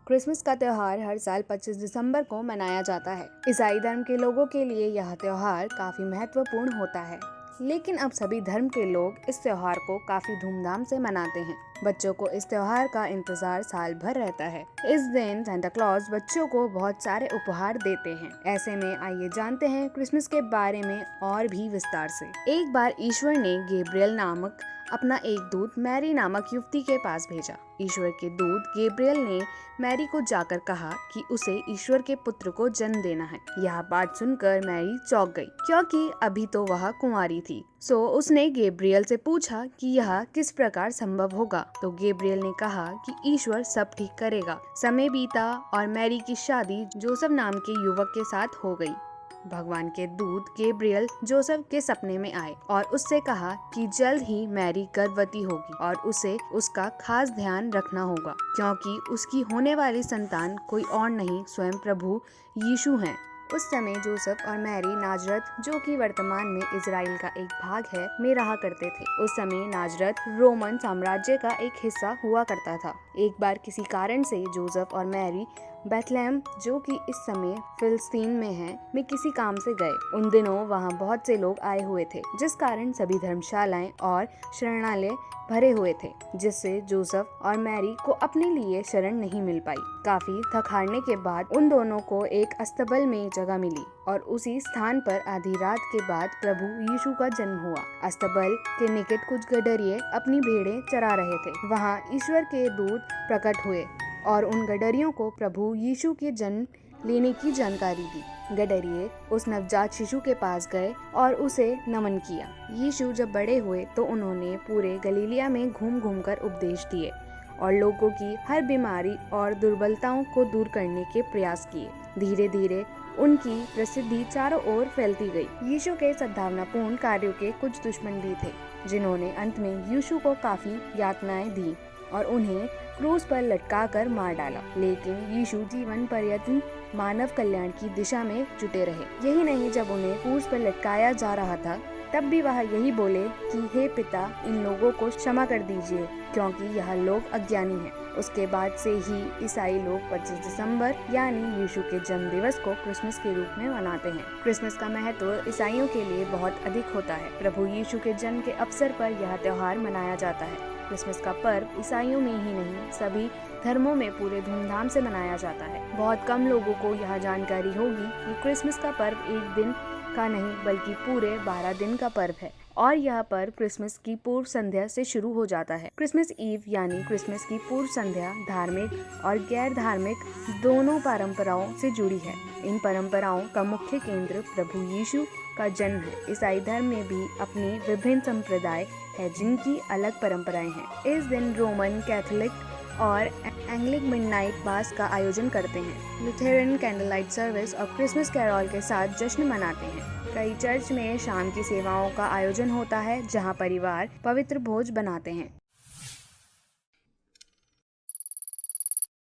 Christmas का त्योहार हर साल 25 दिसंबर को मनाया जाता है। ईसाई धर्म के लोगों के लिए यह त्योहार काफी महत्वपूर्ण होता है, लेकिन अब सभी धर्म के लोग इस त्योहार को काफी धूमधाम से मनाते हैं। बच्चों को इस त्योहार का इंतजार साल भर रहता है। इस दिन सांता क्लॉज बच्चों को बहुत सारे उपहार देते हैं। ऐसे में आइए जानते हैं क्रिसमस के बारे में और भी विस्तार से। एक बार ईश्वर ने गैब्रियल नामक अपना एक दूत मैरी नामक युवती के पास भेजा। ईश्वर के दूत गैब्रियल ने मैरी को जाकर कहा कि उसे ईश्वर के पुत्र को जन्म देना है। यह बात सुनकर मैरी चौंक गई, क्योंकि अभी तो वह कुंवारी थी। सो उसने गैब्रियल से पूछा कि यह किस प्रकार संभव होगा। तो गैब्रियल ने कहा कि ईश्वर सब ठीक करेगा। समय बीता और मैरी की शादी जोसेफ नाम के युवक के साथ हो गई। भगवान के दूत गैब्रियल जोसेफ के सपने में आए और उससे कहा कि जल्द ही मैरी गर्भवती होगी और उसे उसका खास ध्यान रखना होगा, क्योंकि उसकी होने वाली संतान कोई और नहीं, स्वयं प्रभु यीशु हैं। उस समय जोसेफ और मैरी नाजरत, जो कि वर्तमान में इजराइल का एक भाग है, में रहा करते थे। उस समय नाजरत रोमन साम्राज्य का एक हिस्सा हुआ करता था। एक बार किसी कारण से जोसेफ और मैरी बेथलेहम, जो कि इस समय फिलिस्तीन में है, में किसी काम से गए। उन दिनों वहाँ बहुत से लोग आए हुए थे, जिस कारण सभी धर्मशालाएं और शरणालय भरे हुए थे, जिससे जोसेफ और मैरी को अपने लिए शरण नहीं मिल पाई। काफी थक हारने के बाद उन दोनों को एक अस्तबल में जगह मिली और उसी स्थान पर आधी रात के बाद प्रभु यीशु का जन्म हुआ। अस्तबल के निकट कुछ गडरिये अपनी भेड़ें चरा रहे थे। वहाँ ईश्वर के दूत प्रकट हुए और उन गडरियों को प्रभु यीशु के जन्म लेने की जानकारी दी। गडरिये उस नवजात शिशु के पास गए और उसे नमन किया। यीशु जब बड़े हुए तो उन्होंने पूरे गलीलिया में घूम घूम कर उपदेश दिए और लोगों की हर बीमारी और दुर्बलताओं को दूर करने के प्रयास किए। धीरे धीरे उनकी प्रसिद्धि चारों ओर फैलती गई। यीशु के सद्भावनापूर्ण कार्यों के कुछ दुश्मन भी थे, जिन्होंने अंत में यीशु को काफी यातनाएं दी और उन्हें क्रूस पर लटकाकर मार डाला। लेकिन यीशु जीवन पर्यंत मानव कल्याण की दिशा में जुटे रहे। यही नहीं, जब उन्हें क्रूस पर लटकाया जा रहा था, तब भी वह यही बोले कि हे पिता, इन लोगों को क्षमा कर दीजिए, क्योंकि यह लोग अज्ञानी हैं। उसके बाद से ही ईसाई लोग 25 दिसंबर यानी यीशु के जन्म दिवस को क्रिसमस के रूप में मनाते हैं। क्रिसमस का महत्व ईसाइयों के लिए बहुत अधिक होता है। प्रभु यीशु के जन्म के अवसर पर यह त्योहार मनाया जाता है। क्रिसमस का पर्व ईसाइयों में ही नहीं, सभी धर्मों में पूरे धूमधाम से मनाया जाता है। बहुत कम लोगों को यह जानकारी होगी कि क्रिसमस का पर्व एक दिन का नहीं, बल्कि पूरे 12 दिन का पर्व है और यह पर्व क्रिसमस की पूर्व संध्या से शुरू हो जाता है। क्रिसमस ईव यानी क्रिसमस की पूर्व संध्या धार्मिक और गैर धार्मिक दोनों परंपराओं से जुड़ी है। इन परंपराओं का मुख्य केंद्र प्रभु यीशु का जन्म है। ईसाई धर्म में भी अपनी विभिन्न संप्रदाय है, जिनकी अलग परंपराएं हैं। इस दिन रोमन कैथोलिक और एंग्लिक मिडनाइट मास का आयोजन करते हैं। लुथेरन कैंडल लाइट सर्विस और क्रिसमस कैरॉल के साथ जश्न मनाते हैं। कई चर्च में शाम की सेवाओं का आयोजन होता है, जहां परिवार पवित्र भोज बनाते हैं।